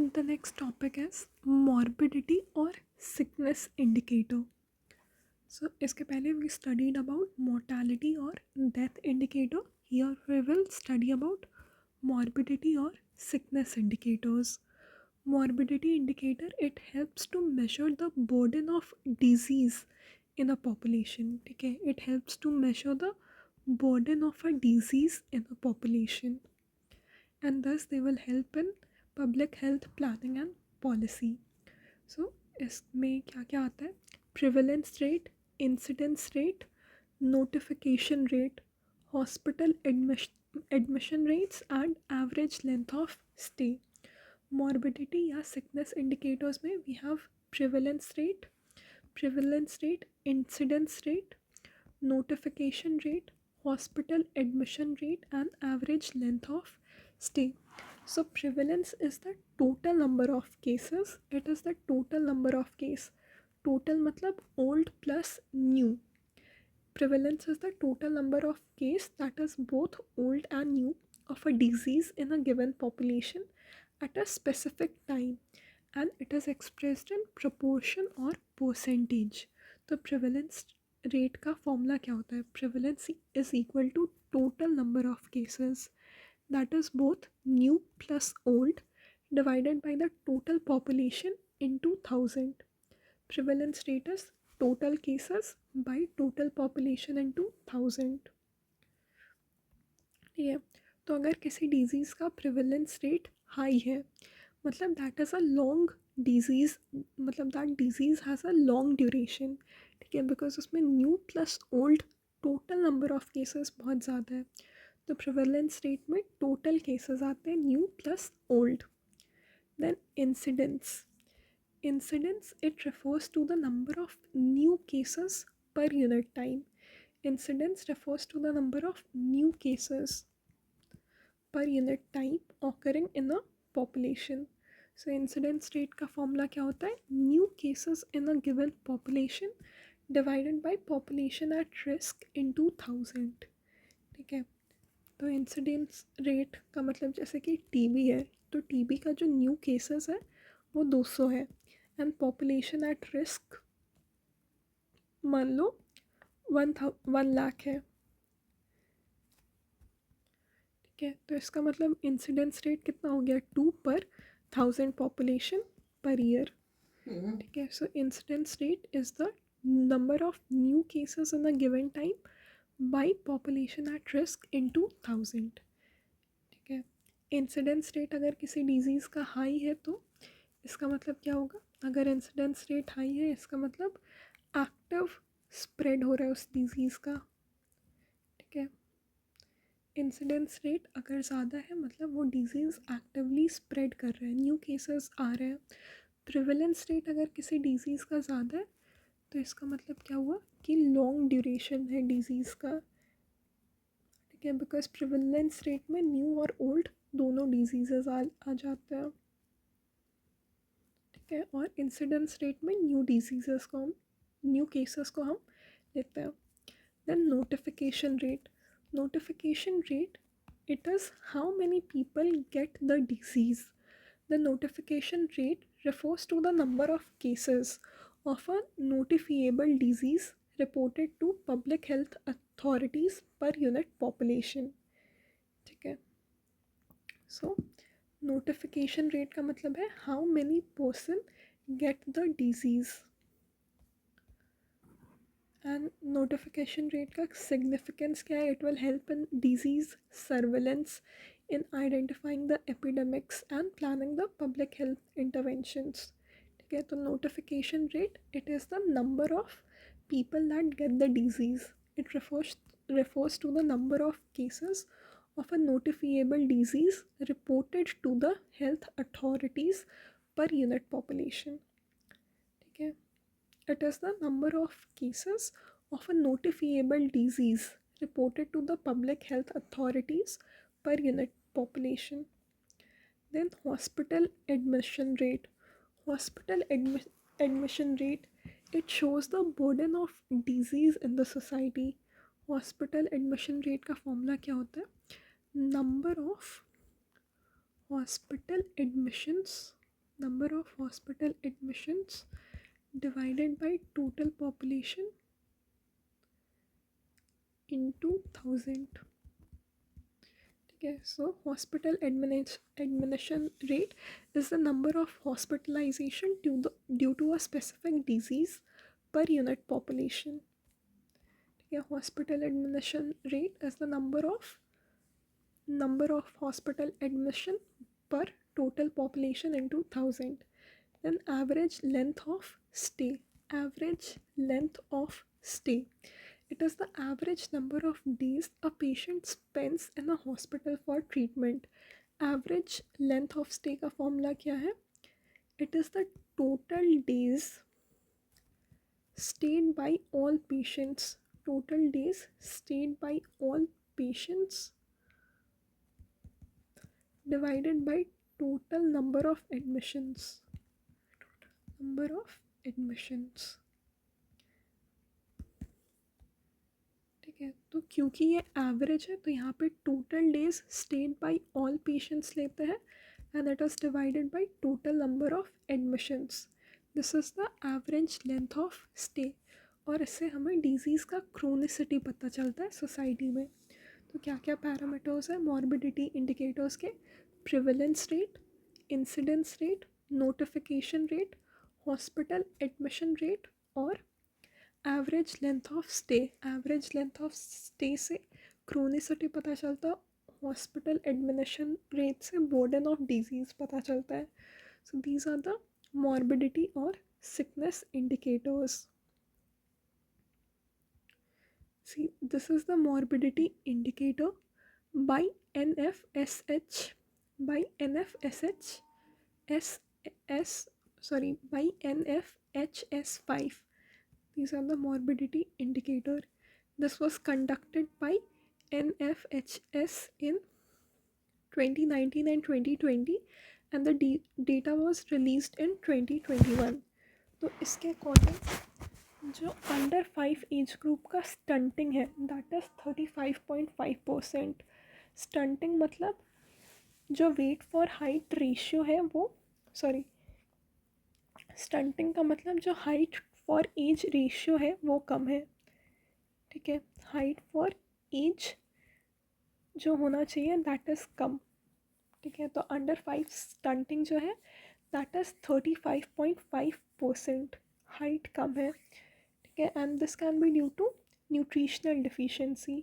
The next topic is morbidity or sickness indicator. So इसके पहले we studied about mortality or death indicator. Here we will study about morbidity or sickness indicators. Morbidity indicator, it helps to measure the burden of disease in a population. ठीक है, it helps to measure the burden of a disease in a population, and thus they will help in public health planning and policy. So इसमें क्या क्या आता है? Prevalence rate, incidence rate, notification rate, hospital admission rates and average length of stay. Morbidity या sickness indicators में we have prevalence rate, incidence rate, notification rate, hospital admission rate and average length of stay. So prevalence is the total number of cases. It is the total number of case. Total मतलब old plus new. Prevalence is the total number of case that is both old and new of a disease in a given population at a specific time, and it is expressed in proportion or percentage. तो prevalence rate का formula क्या होता है? Prevalence is equal to total number of cases, that is both new plus old, divided by the total population into 1000. Prevalence rate is total cases by total population into 1000. ठीक है, तो अगर किसी disease का prevalence rate high है, मतलब that is a long disease, मतलब that disease has a long duration. ठीक है, बिकॉज उसमें new plus old total number of cases बहुत ज़्यादा है, तो प्रिवेलेंस रेट में टोटल केसेस आते हैं new plus old. Then incidence, it refers to the number of new cases per unit time. Incidence refers to the number of new cases per unit time occurring in a population. So incidence rate का formula क्या होता है? New cases in a given population divided by population at risk into 1000. ठीक है, तो incidence rate का मतलब जैसे कि टीबी है, तो टीबी का जो न्यू केसेस है वो 200 है, एंड पॉपुलेशन एट रिस्क मान लो 1 लाख है. ठीक है, तो इसका मतलब इंसिडेंस रेट कितना हो गया? 2/1000 पॉपुलेशन पर ईयर. ठीक है, so incidence rate is the number of new cases in a given time by population at risk into 1000. ठीक है, इंसिडेंस रेट अगर किसी डिजीज़ का हाई है तो इसका मतलब क्या होगा? अगर इंसिडेंस रेट हाई है इसका मतलब एक्टिव स्प्रेड हो रहा है उस डिजीज़ का. ठीक है, इंसिडेंस रेट अगर ज़्यादा है मतलब वो डिजीज़ एक्टिवली स्प्रेड कर रहा है, न्यू केसेस आ रहे हैं. प्रिवेलेंस रेट अगर किसी डिजीज़ का ज़्यादा है तो इसका मतलब क्या हुआ कि लॉन्ग ड्यूरेशन है डिजीज़ का. ठीक है, बिकॉज प्रिवेलेंस रेट में न्यू और ओल्ड दोनों डिजीज़ेस आ जाते हैं. ठीक है, और इंसिडेंस रेट में न्यू डिजीज़ेस को हम, न्यू केसेस को हम लेते हैं. Then notification rate. Notification rate, it is how many people get the disease. The notification rate refers to the number of cases of a notifiable disease reported to public health authorities per unit population. ठीक है, so notification rate का मतलब है how many person get the disease. And notification rate का significance क्या है? It will help in disease surveillance, in identifying the epidemics and planning the public health interventions. ठीक है, तो notification rate it is the number of people that get the disease. It refers to the number of cases of a notifiable disease reported to the health authorities per unit population. ठीक है, it is the number of cases of a notifiable disease reported to the public health authorities per unit population. Then hospital admission rate. Hospital admission rate, it shows the burden of disease in the society. Hospital admission rate का formula क्या होता है? Number of hospital admissions number of hospital admissions divided by total population into 1000. Okay, so hospital admission rate is the number of hospitalization due to a specific disease per unit population. Okay, hospital admission rate is the number of hospital admission per total population into 1000. Then average length of stay. Average length of stay. It is the average number of days a patient spends in a hospital for treatment. Average length of stay का formula क्या है? It is the total days stayed by all patients. Total days stayed by all patients divided by total number of admissions. Number of admissions. ठीक है, तो क्योंकि ये average है तो यहाँ पे total days stayed by all patients लेते हैं and it is divided by total number of admissions. This is the average length of stay. और इससे हमें डिजीज़ का क्रोनिसिटी पता चलता है सोसाइटी में. तो क्या क्या पैरामीटर्स है मॉर्बिडिटी इंडिकेटर्स के? Prevalence rate, incidence rate, notification rate, hospital admission rate और average length of stay. Average length of stay से क्रोनिसिटी पता चलता, हॉस्पिटल एडमिशन रेट से बर्डन ऑफ डिजीज़ पता चलता है. So these are the morbidity और sickness indicators. See, this is the morbidity indicator by NFSH, by NFSH, by NFHS5. These are the morbidity indicator. This was conducted by NFHS in 2019 and 2020 and the data was released in 2021. तो इसके according जो under 5 age group का stunting है that is 35.5%. Stunting मतलब जो wait for height ratio है वो stunting का मतलब जो हाइट फॉर एज रेशियो है वो कम है. ठीक है, हाइट फॉर एज जो होना चाहिए दैट इज़ कम. ठीक है, तो अंडर 5 स्टंटिंग जो है दैट इज़ 35.5%. हाइट कम है. And this can be due to nutritional deficiency.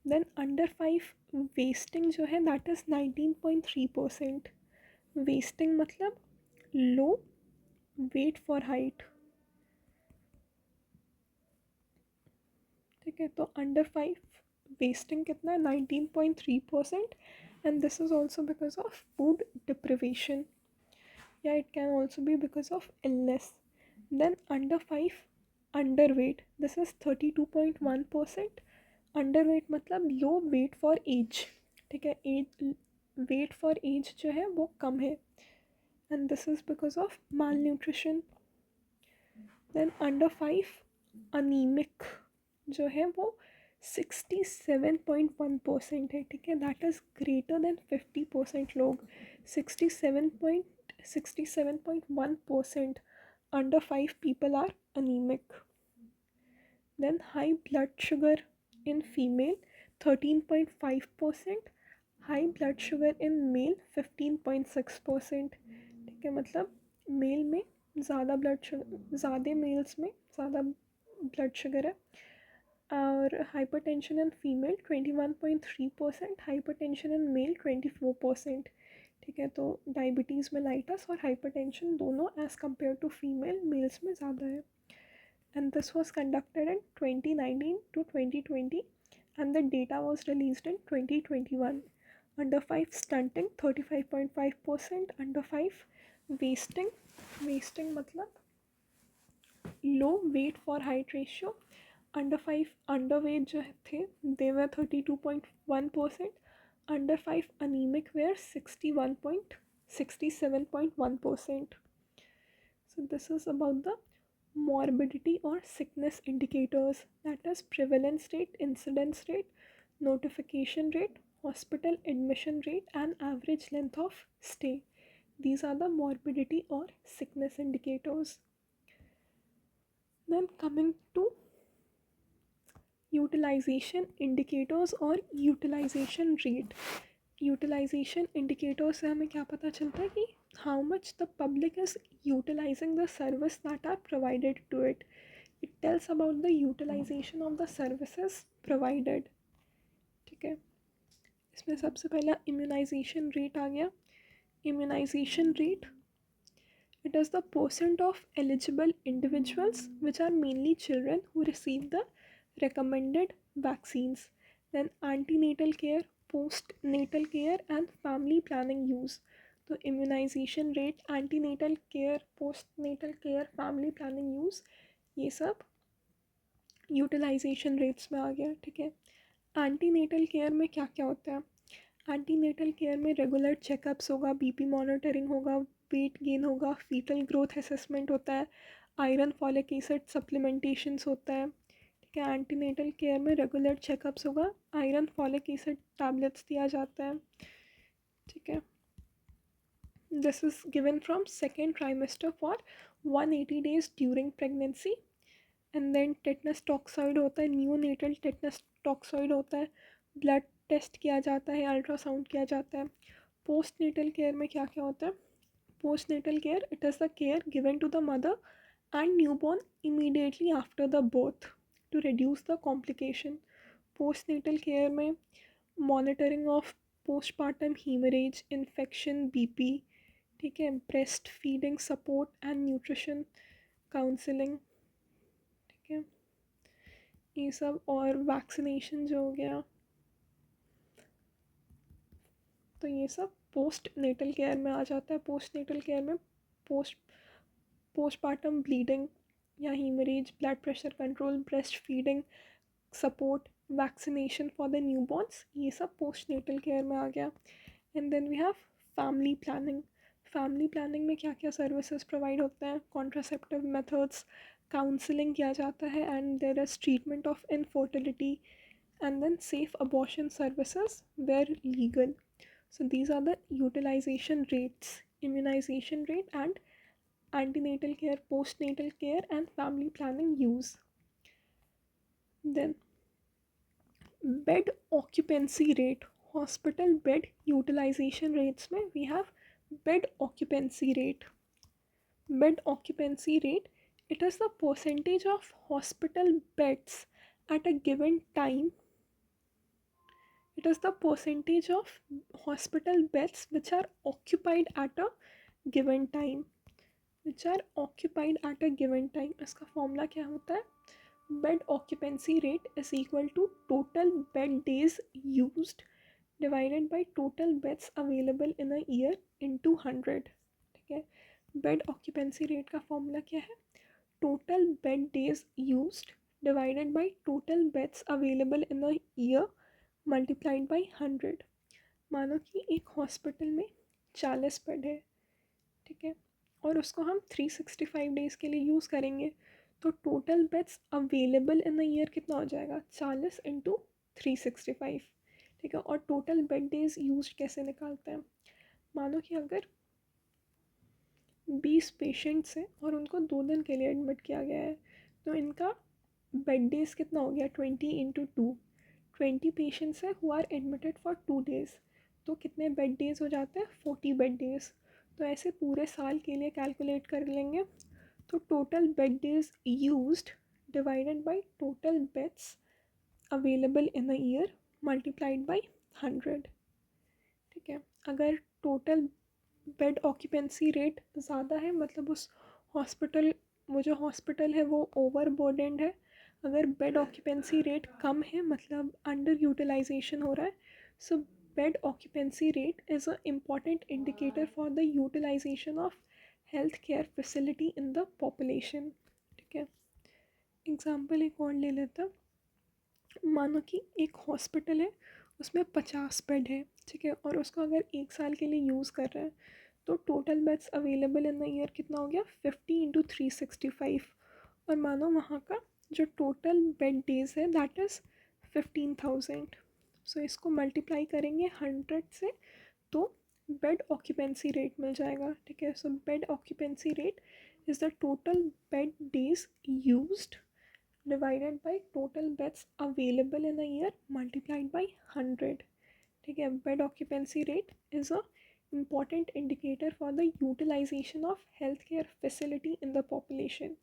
Then under 5 wasting जो है that is 19.3%. wasting मतलब low weight for height. ठीक है, तो under 5 wasting कितना है 19.3% and this is also because of food deprivation. Yeah, it can also be because of illness. Then under 5 underweight, this is 32.1%. underweight मतलब लो wait for as. ठीक है, as wait for as जो है वो कम है and this is because of malnutrition. Then under 5 anaemic जो है वो 67.1% है. ठीक है, दैट इज़ ग्रेटर देन 50% लोग. 67.1% under 5 people are anemic. Then high blood sugar in female 13.5%, high blood sugar in male 15.6%. ठीक है, मतलब मेल में ज़्यादा ब्लड शुगर, ज़्यादा मेल्स में ज़्यादा ब्लड शुगर है. और hypertension in female 21.3%, hypertension in male 24%. ठीक है, तो डायबिटीज़ में लाइटस और हाइपरटेंशन दोनों as compared to female males में ज़्यादा है. And this was conducted in 2019 to 2020 and the data was released in 2021. Under 5 stunting 35.5%, under 5 wasting मतलब low weight for height ratio. under 5 underweight जो थे they were 32.1%, under 5 anemic were 67.1%. So this is about the morbidity or sickness indicators, that is prevalence rate, incidence rate, notification rate, hospital admission rate and average length of stay. These are the morbidity or sickness indicators. Then coming to utilization indicators और utilization rate. Utilization indicators से हमें क्या पता चलता है कि how much the public is utilizing the service that are provided to it. It tells about the utilization of the services provided. ठीक है, इसमें सबसे पहला immunization rate आ गया. Immunization rate, it is the percent of eligible individuals, which are mainly children, who receive the recommended vaccines. Then antenatal care, postnatal care and family planning use. तो immunization rate, antenatal care, postnatal care, family planning use, ये सब utilisation rates में आ गया. ठीक है, antenatal care में क्या क्या होता है. एंटीनेटल केयर में रेगुलर चेकअप्स होगा, बीपी मॉनिटरिंग होगा, वेट गेन होगा, फीटल ग्रोथ असेसमेंट होता है, आयरन फॉलिक एसिड सप्लीमेंटेशंस होता है. ठीक है, एंटीनेटल केयर में रेगुलर चेकअप्स होगा, आयरन फॉलिक एसिड टैबलेट्स दिया जाता है. ठीक है, this is given from second trimester for 180 days during pregnancy. And then tetanus toxoid होता है, न्यूनेटल टेटनस टॉक्सॉइड होता है, ब्लड टेस्ट किया जाता है, अल्ट्रासाउंड किया जाता है. पोस्ट नेटल केयर में क्या क्या होता है. Postnatal care, it is the care given to the mother and newborn immediately after the birth to reduce the complication. Postnatal care में monitoring of postpartum haemorrhage, infection, BP. ठीक है, breastfeeding support and nutrition counselling. ठीक है, ये सब. और vaccination जो हो गया, तो ये सब पोस्ट नेटल केयर में आ जाता है. पोस्ट नेटल केयर में पोस्टपार्टम ब्लीडिंग या haemorrhage, blood pressure control, breastfeeding support, vaccination for the newborns, ये सब पोस्ट नेटल केयर में आ गया. And then we have family planning. Family planning में क्या क्या सर्विसेज प्रोवाइड होते हैं. कॉन्ट्रासेप्टिव मेथड्स, काउंसलिंग किया जाता है, and there is treatment of infertility, and then safe abortion services where legal. So these are the utilization rates, immunization rate and antenatal care, postnatal care and family planning use. Then bed occupancy rate, hospital bed utilization rates में we have bed occupancy rate. Bed occupancy rate, it is the percentage of hospital beds at a given time. It is the percentage of hospital beds which are occupied at a given time. Which are occupied at a given time. इसका formula क्या होता है. Bed occupancy rate is equal to total bed days used divided by total beds available in a year into 100. ठीक है, bed occupancy rate का formula क्या है. Total bed days used divided by total beds available in a year multiplied by 100. मानो कि एक hospital में 40 bed है. ठीक है, और उसको हम 365 डेज़ के लिए यूज़ करेंगे, तो total beds available in a year कितना हो जाएगा. 40 इंटू 365. ठीक है, और टोटल बेड डेज यूज कैसे निकालते हैं. मानो कि अगर 20 पेशेंट्स हैं और उनको 2 दिन के लिए एडमिट किया गया है, तो इनका बेड डेज कितना हो गया. 20 इंटू 2. 20 पेशेंट्स हैं who are admitted for 2 days, तो कितने बेड डेज हो जाते हैं. 40 बेड डेज. तो ऐसे पूरे साल के लिए कैलकुलेट कर लेंगे, तो total bed days used divided by total beds available in a year multiplied by 100. ठीक है, अगर टोटल बेड ऑक्यूपेंसी रेट ज़्यादा है, मतलब उस हॉस्पिटल, वो जो हॉस्पिटल है वो ओवर बर्डनड है. अगर बेड ऑक्यूपेंसी रेट कम है, मतलब अंडर यूटिलाइजेशन हो रहा है, so bed occupancy rate is a important indicator for the utilisation of health care facility in the population. ठीक है, एग्जाम्पल एक और ले लेते हैं. मानो कि एक हॉस्पिटल है, उसमें 50 बेड है. ठीक है, और उसको अगर 1 साल के लिए यूज़ कर रहे हैं, तो total beds available in the year कितना हो गया. 50 इंटू 365. और मानो वहाँ का जो टोटल बेड डेज है दैट इज़ 15,000. सो इसको मल्टीप्लाई करेंगे 100 से, तो बेड ऑक्यूपेंसी रेट मिल जाएगा, ठीक है। So bed occupancy rate is the total bed days used divided by total beds available in a year multiplied by 100, ठीक है। Bed occupancy rate is a important indicator for the utilization of healthcare facility in the population।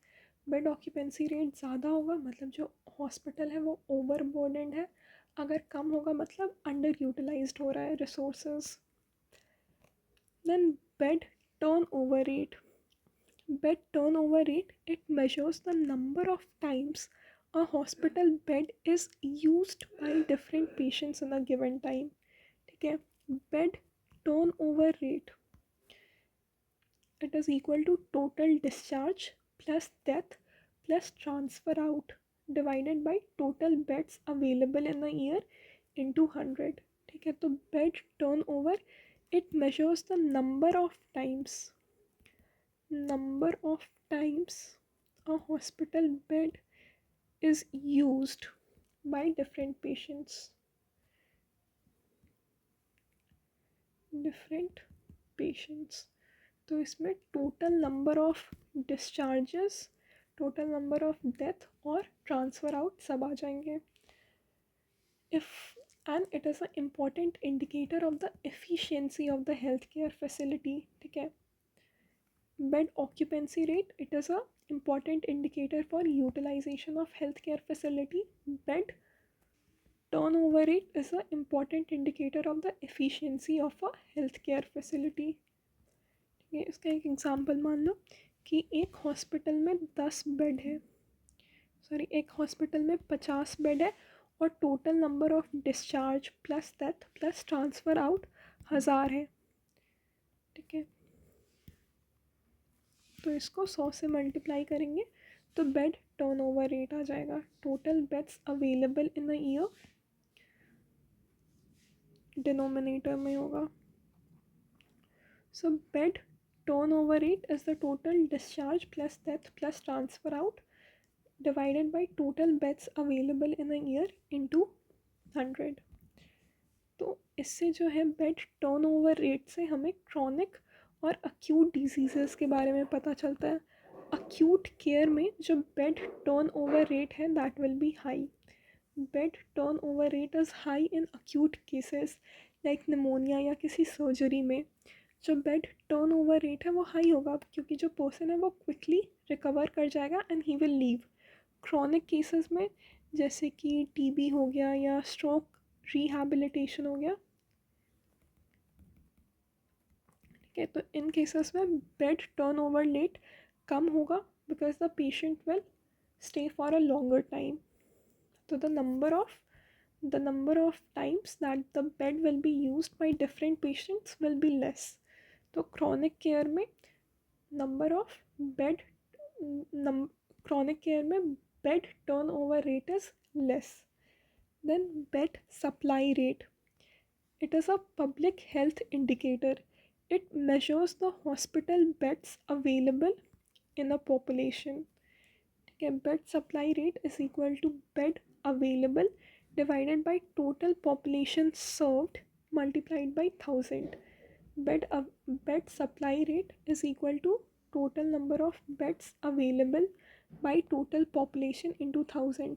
Bed occupancy rate ज़्यादा होगा मतलब जो hospital है वो ओवरबर्डनड है, अगर कम होगा मतलब अंडर यूटिलाइज्ड हो रहा है resources. Then bed turnover rate. Bed turnover rate, it measures the number of times a hospital bed is used by different patients in a given time, ठीक है। Bed turnover rate, it is equal to total discharge plus death plus transfer out divided by total beds available in a year into 100, ठीक है। तो bed turnover, it measures the number of times a hospital bed is used by different patients। तो इसमें total number of discharges, total number of death और transfer out सब आ जाएंगे। If and it is a important indicator of the efficiency of the health care facility, ठीक है। Bed occupancy rate, it is a important indicator for utilization of healthcare facility। Bed turnover rate is a important indicator of the efficiency of a healthcare facility। ये इसका एक example मान लो कि एक hospital में 10 bed है, सॉरी एक hospital में 50 बेड है और total number of discharge plus death plus transfer out 1000 है, ठीक है। तो इसको 100 से मल्टीप्लाई करेंगे तो बेड टर्नओवर रेट आ जाएगा। Total beds available in a year denominator में होगा। So bed turnover rate is the total discharge plus death plus transfer out divided by total beds available in a year into 100। तो इससे जो है bed turnover rate से हमें chronic और acute disease के बारे में पता चलता है। अक्यूट केयर में जो बेड टर्नओवर रेट है that will be high. Bed turnover rate is high in acute cases like pneumonia या किसी सर्जरी में। जो बेड टर्नओवर रेट है वो हाई होगा क्योंकि जो पर्सन है वो क्विकली रिकवर कर जाएगा and he will leave. Chronic cases में जैसे कि टीबी हो गया या स्ट्रोक रिहैबिलिटेशन हो गया, ठीक है, तो इन केसेस में बेड टर्नओवर रेट कम होगा because the patient will stay for a longer time. तो the number of times that the bed will be used by different patients will be less। तो chronic care में number of bed chronic care में bed turnover rate is less। Then bed supply rate, it is a public health indicator। It measures the hospital beds available in a population, ठीक है। Bed supply rate is equal to bed available divided by total population served multiplied by 1000। Bed supply rate is equal to total number of beds available by total population into 1000।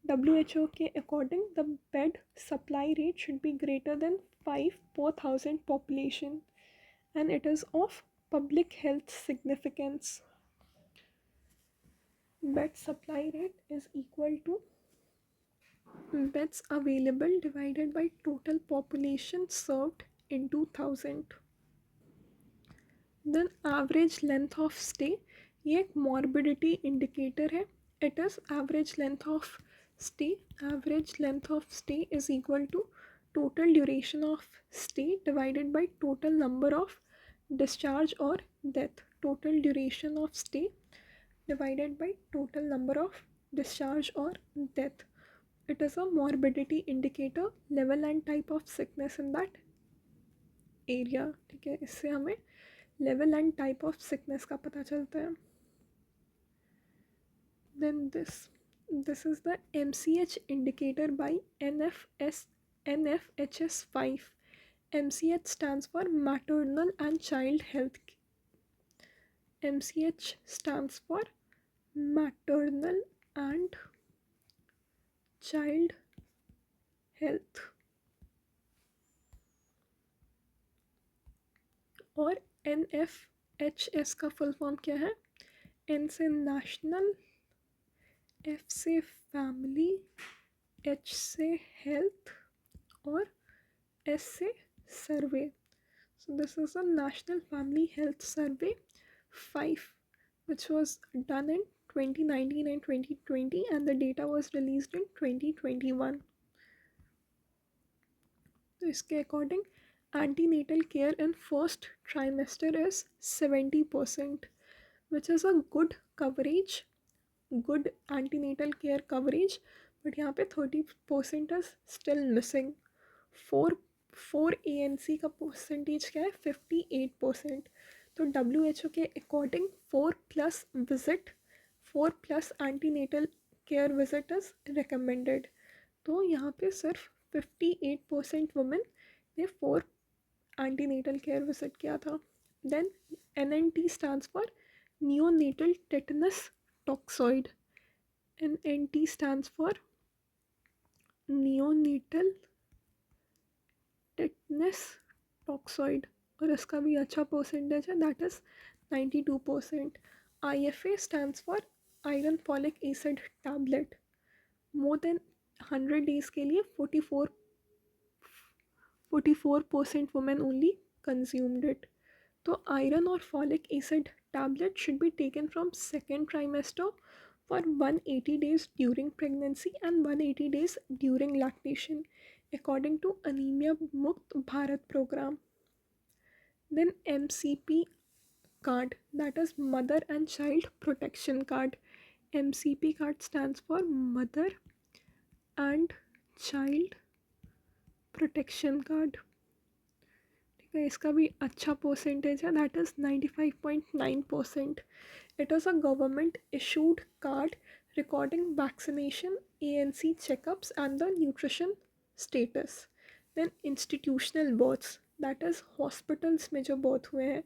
WHO के according the bed supply rate should be greater than 5 per 1000 population and it is of public health significance। Bed supply rate is equal to beds available divided by total population served into 1000। Then average length of stay, ये एक morbidity indicator है। It is average length of stay। Average length of stay is equal to total duration of stay divided by total number of discharge or death। Total duration of stay divided by total number of discharge or death। It is a morbidity indicator, level and type of sickness in that area, ठीक है। इससे हमें level and type of sickness का पता चलता है। Then this is the MCH indicator by NFHS5। MCH stands for maternal and child health. MCH stands for maternal and child health, और NFHS का फुल फॉर्म क्या है? N से national, F से फैमिली, H से हेल्थ और S से सर्वे. So this is a National Family Health Survey 5 which was done in 2019 and 2020 and the data was released in 2021. तो इसके according antenatal care in first trimester is 70%, which is a good coverage, good antenatal care coverage, but यहाँ पे 30% is still missing. 4 ANC का percentage क्या है? 58%. तो WHO के according 4 plus antenatal care visit is recommended. तो यहाँ पे सिर्फ 58% वुमेन ने 4 एंटीनेटल केयर विजिट किया था. Then NNT stands for neonatal tetanus toxoid. NNT stands for neonatal tetanus toxoid और इसका भी अच्छा परसेंटेज है, that is 92%. IFA stands for iron folic acid tablet. More than 100 days के लिए 44% वुमेन ओनली कंज्यूम्ड इट. तो आयरन और folic acid tablet should be taken from second trimester for 180 days during pregnancy and 180 days during lactation according to Anemia Mukt Bharat program. Then MCP card, that is Mother and Child Protection Card. MCP card stands for Mother and Child Protection Card. ठीक है, इसका भी अच्छा percentage है, that is 95.9%. It is a government issued card recording vaccination, ANC checkups and the nutrition status. Then institutional births, that is hospitals में जो birth हुए हैं,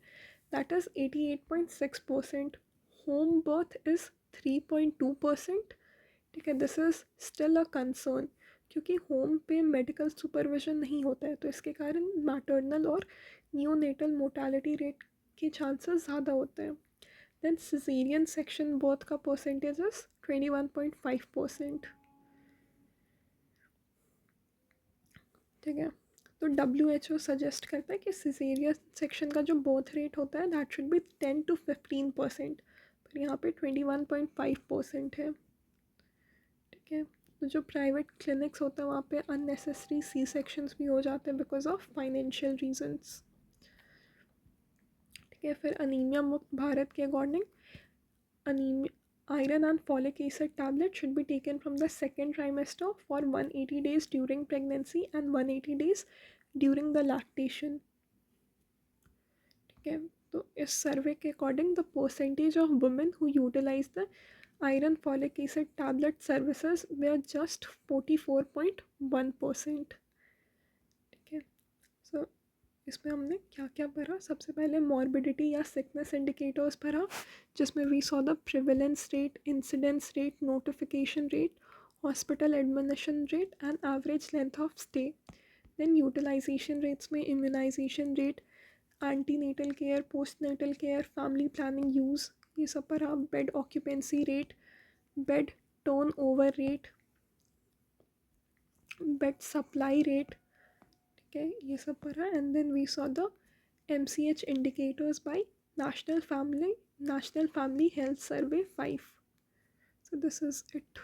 that is 88.6%. Home birth is 3.2%. ठीक है, this is still a concern क्योंकि home पे medical supervision नहीं होता है, तो इसके कारण मैटरनल और नियोनेटल मोर्टेलिटी रेट के चांसेस ज़्यादा होते हैं. Then cesarean section birth का percentage is 21.5%. ठीक है, तो WHO सजेस्ट करता है कि cesarean section का जो birth rate होता है that should be 10 to 15%, पर यहाँ पे 21.5% है. ठीक है, तो जो प्राइवेट क्लिनिक्स होते हैं वहाँ पे unnecessary C-sections भी हो जाते हैं बिकॉज ऑफ फाइनेंशियल रीजंस. ठीक है, फिर अनीमिया मुक्त भारत के according iron and folic acid tablet should be taken from the second trimester for 180 days during pregnancy and 180 days during the lactation. ठीक है, तो इस सर्वे के according the percentage of women who utilise the iron folic acid tablet services were just 44.1%. ठीक है, सो इसमें हमने क्या क्या पढ़ा? सबसे पहले मॉर्बिडिटी या सिकनेस इंडिकेटर्स पढ़ा, जिसमें we saw the prevalence rate, incidence rate, notification rate, hospital admission rate and average length of stay. Then utilisation rates में immunisation rate, antenatal care, postnatal care, family planning use, ये सब पढ़ा. Bed occupancy rate, bed turnover rate, bed supply rate. ठीक है, ये सब पढ़ा. And then we saw the MCH indicators by National Family Health Survey 5. So this is it.